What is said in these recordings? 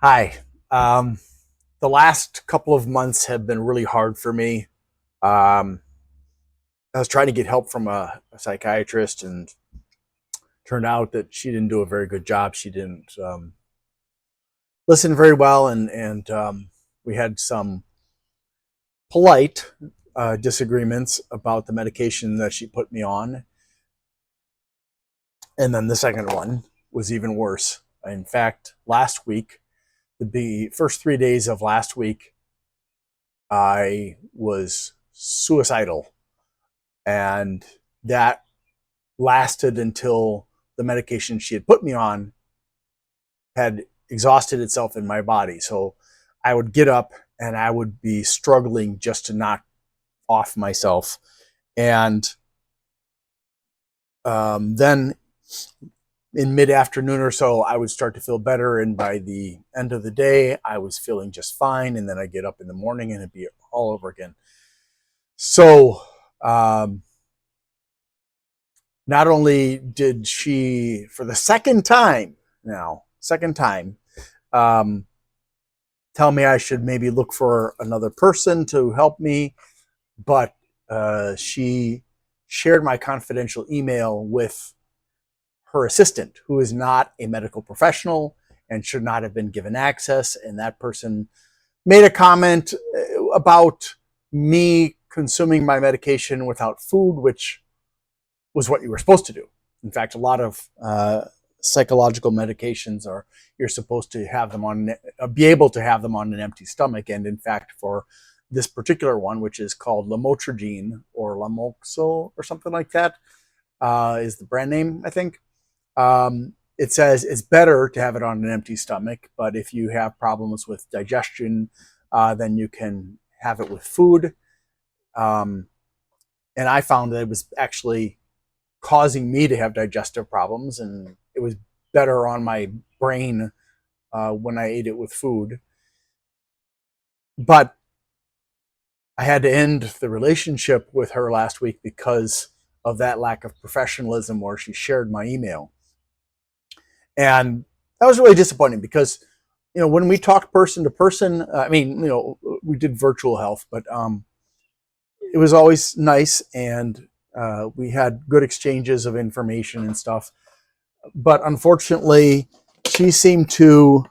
Hi. Um, the last couple of months have been really hard for me. Um, I was trying to get help from a psychiatrist, and turned out that she didn't do a very good job. She didn't listen very well, and we had some polite disagreements about the medication that she put me on. And then the second one was even worse. In fact, last week, the first 3 days of last week, I was suicidal, and that lasted until the medication she had put me on had exhausted itself in my body. So I would get up and I would be struggling just to knock off myself. And then in mid afternoon or so, I would start to feel better. And by the end of the day, I was feeling just fine. And then I get up in the morning and it'd be all over again. So, not only did she, for the second time, um, tell me I should maybe look for another person to help me, but she shared my confidential email with her assistant, who is not a medical professional and should not have been given access. And that person made a comment about me consuming my medication without food, which was what you were supposed to do. In fact, a lot of psychological medications are you're supposed to have them on, be able to have them on an empty stomach. And in fact, for this particular one, which is called lamotrigine or Lamoxil or something like that, is the brand name, I think. It says it's better to have it on an empty stomach, but if you have problems with digestion, then you can have it with food. Um, and I found that it was actually causing me to have digestive problems, and it was better on my brain when I ate it with food. But I had to end the relationship with her last week because of that lack of professionalism where she shared my email. And that was really disappointing because, when we talked person to person, we did virtual health, but it was always nice, and we had good exchanges of information and stuff. But unfortunately, she seemed to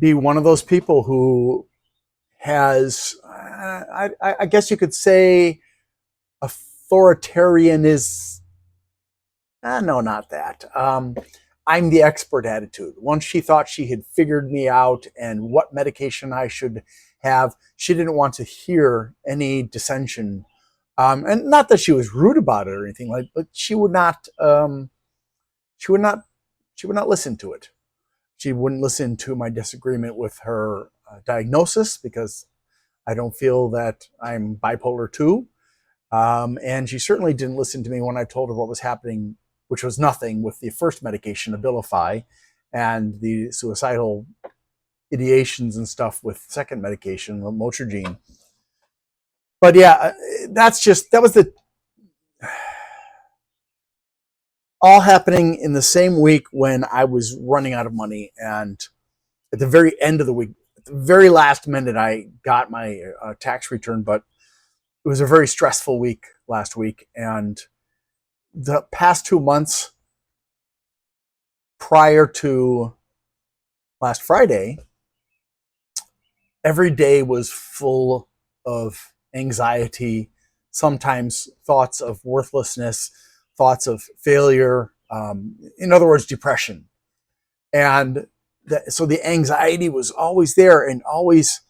be one of those people who has, I guess you could say, authoritarian is, no, not that. I'm the expert attitude. Once she thought she had figured me out and what medication I should have, she didn't want to hear any dissension. And not that she was rude about it or anything like, but she would not, she would not, she would not listen to it. She wouldn't listen to my disagreement with her diagnosis because I don't feel that I'm bipolar 2. And she certainly didn't listen to me when I told her what was happening, which was nothing with the first medication, Abilify, and the suicidal ideations and stuff with second medication, lamotrigine. But yeah, that was the all happening in the same week when I was running out of money. And at the very end of the week, at the very last minute, I got my tax return, but it was a very stressful week last week. And the past 2 months prior to last Friday, every day was full of anxiety, sometimes thoughts of worthlessness, thoughts of failure, in other words, depression. And so the anxiety was always there and always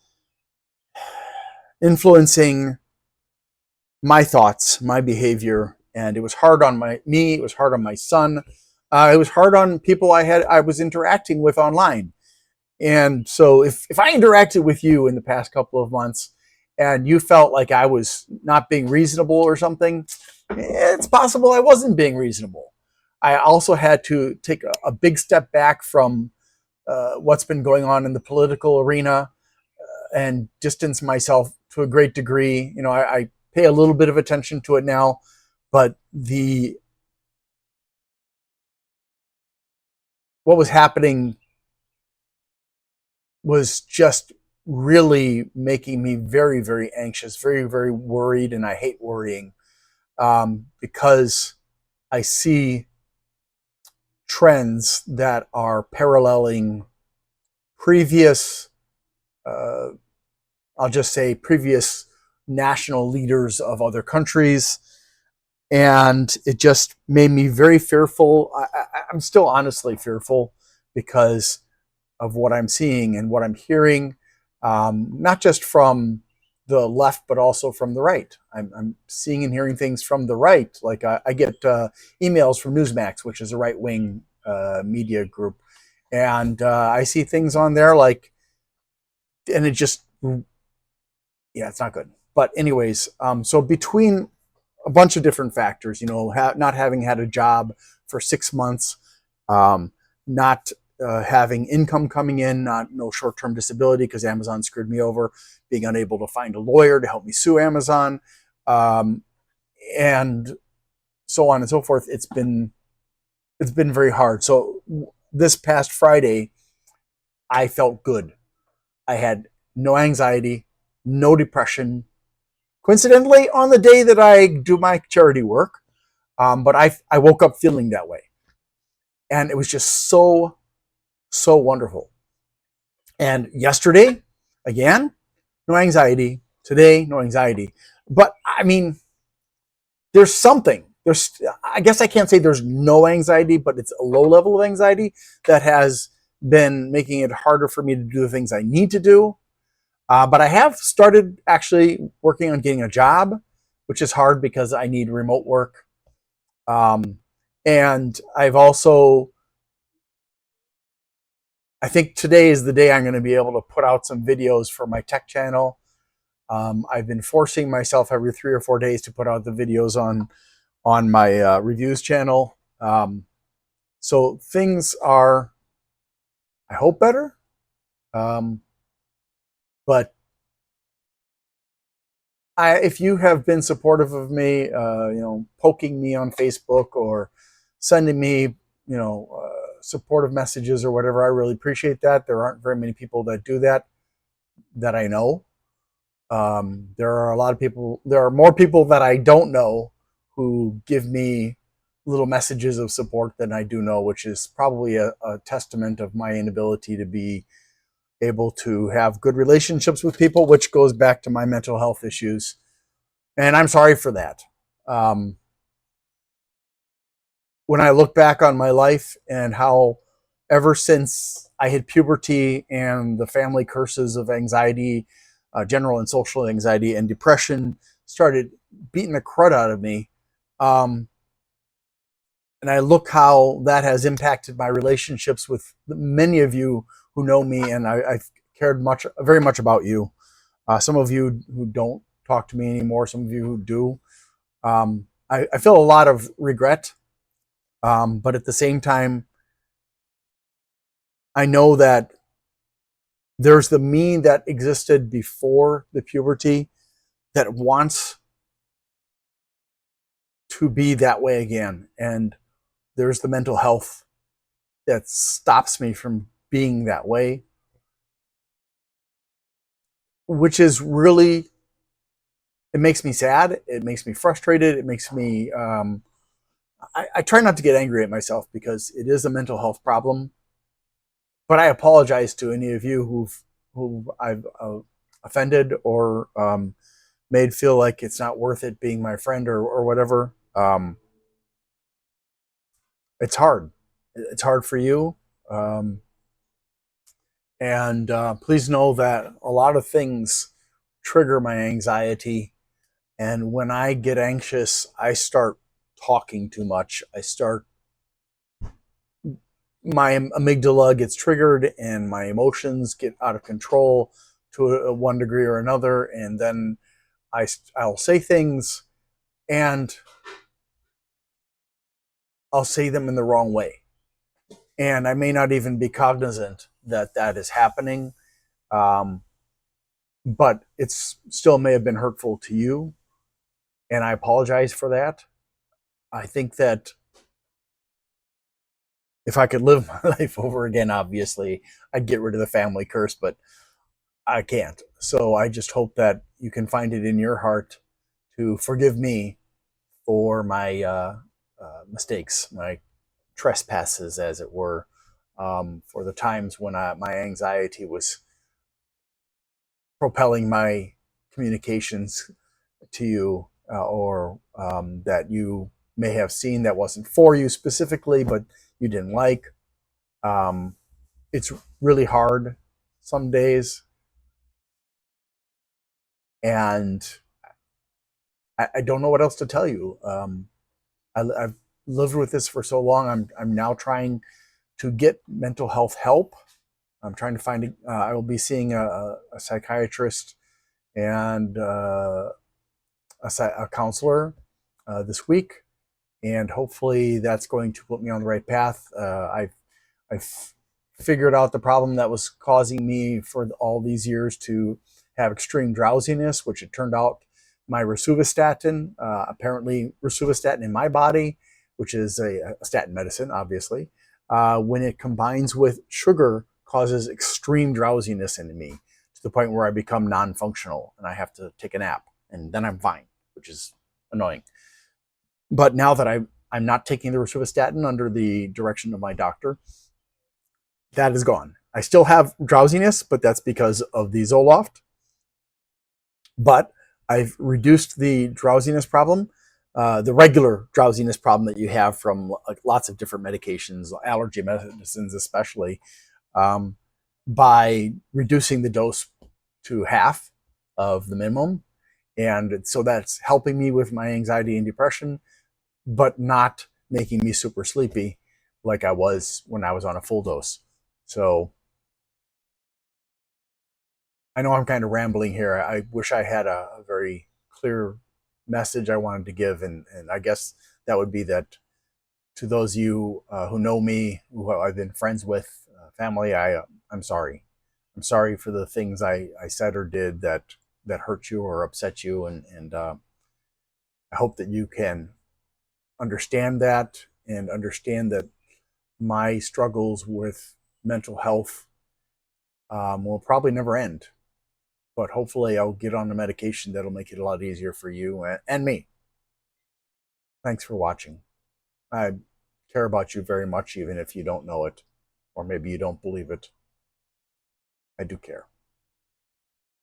influencing my thoughts, my behavior. And it was hard on me, it was hard on my son, it was hard on people I was interacting with online. And so if I interacted with you in the past couple of months and you felt like I was not being reasonable or something, it's possible I wasn't being reasonable. I also had to take a big step back from what's been going on in the political arena and distance myself to a great degree. I pay a little bit of attention to it now, but what was happening was just really making me very, very anxious, very, very worried. And I hate worrying because I see trends that are paralleling previous, uh, I'll just say previous national leaders of other countries. And it just made me very fearful. I'm still honestly fearful because of what I'm seeing and what I'm hearing, not just from the left, but also from the right. I'm seeing and hearing things from the right. Like I get emails from Newsmax, which is a right wing media group. And I see things on there like, and it just, yeah, it's not good. But, anyways, so between a bunch of different factors, not having had a job for 6 months, um, not having income coming in, no short-term disability because Amazon screwed me over, being unable to find a lawyer to help me sue Amazon, um, and so on and so forth. It's been very hard. So this past Friday, I felt good. I had no anxiety, no depression. Coincidentally, on the day that I do my charity work, but I woke up feeling that way, and it was just so wonderful. And yesterday, again, no anxiety. Today, no anxiety. But I mean, there's something. I guess I can't say there's no anxiety, but it's a low level of anxiety that has been making it harder for me to do the things I need to do. But I have started actually working on getting a job, which is hard because I need remote work. Um, and I think today is the day I'm going to be able to put out some videos for my tech channel. I've been forcing myself every 3 or 4 days to put out the videos on my reviews channel. So things are, I hope, better. Um, but if you have been supportive of me, poking me on Facebook or sending me, supportive messages or whatever, I really appreciate that. There aren't very many people that do that I know. There are a lot of people. There are more people that I don't know who give me little messages of support than I do know, which is probably a testament of my inability to be able to have good relationships with people, which goes back to my mental health issues. And I'm sorry for that. Um, when I look back on my life and how ever since I hit puberty and the family curses of anxiety, general and social anxiety and depression started beating the crud out of me, um, and I look how that has impacted my relationships with many of you who know me, and I've cared very much about you. Some of you who don't talk to me anymore, some of you who do. I feel a lot of regret, but at the same time, I know that there's the me that existed before the puberty that wants to be that way again. And there's the mental health that stops me from being that way, which is really, it makes me sad. It makes me frustrated. It makes me, I try not to get angry at myself because it is a mental health problem. But I apologize to any of you who I've offended or made feel like it's not worth it being my friend or whatever. It's hard. It's hard for you. Um, and please know that a lot of things trigger my anxiety. And when I get anxious, I start talking too much. My amygdala gets triggered and my emotions get out of control to one degree or another. And then I'll say things and I'll say them in the wrong way. And I may not even be cognizant that that is happening. Um, but it's still may have been hurtful to you. And I apologize for that. I think that if I could live my life over again, obviously, I'd get rid of the family curse, but I can't. So I just hope that you can find it in your heart to forgive me for my mistakes, my trespasses, as it were, for the times when my anxiety was propelling my communications to you, or that you may have seen that wasn't for you specifically, but you didn't like. Um, it's really hard some days, and I don't know what else to tell you. I've lived with this for so long. I'm now trying to get mental health help. I'm trying to find. I will be seeing a psychiatrist and a counselor this week, and hopefully that's going to put me on the right path. I've figured out the problem that was causing me for all these years to have extreme drowsiness, which it turned out my rosuvastatin, apparently rosuvastatin in my body, which is a statin medicine, obviously, when it combines with sugar, causes extreme drowsiness in me to the point where I become non-functional and I have to take a nap, and then I'm fine, which is annoying. But now that I'm not taking the rosuvastatin under the direction of my doctor, that is gone. I still have drowsiness, but that's because of the Zoloft. But I've reduced the drowsiness problem, the regular drowsiness problem that you have from like lots of different medications, allergy medicines especially, um, by reducing the dose to half of the minimum. And so that's helping me with my anxiety and depression, but not making me super sleepy like I was when I was on a full dose. So I know I'm kind of rambling here. I wish I had a very clear message I wanted to give, and I guess that would be that to those of you who know me, who I've been friends with, family, I'm sorry. I'm sorry for the things I said or did that hurt you or upset you, and I hope that you can understand that and understand that my struggles with mental health will probably never end. But hopefully, I'll get on the medication that'll make it a lot easier for you and me. Thanks for watching. I care about you very much, even if you don't know it, or maybe you don't believe it. I do care.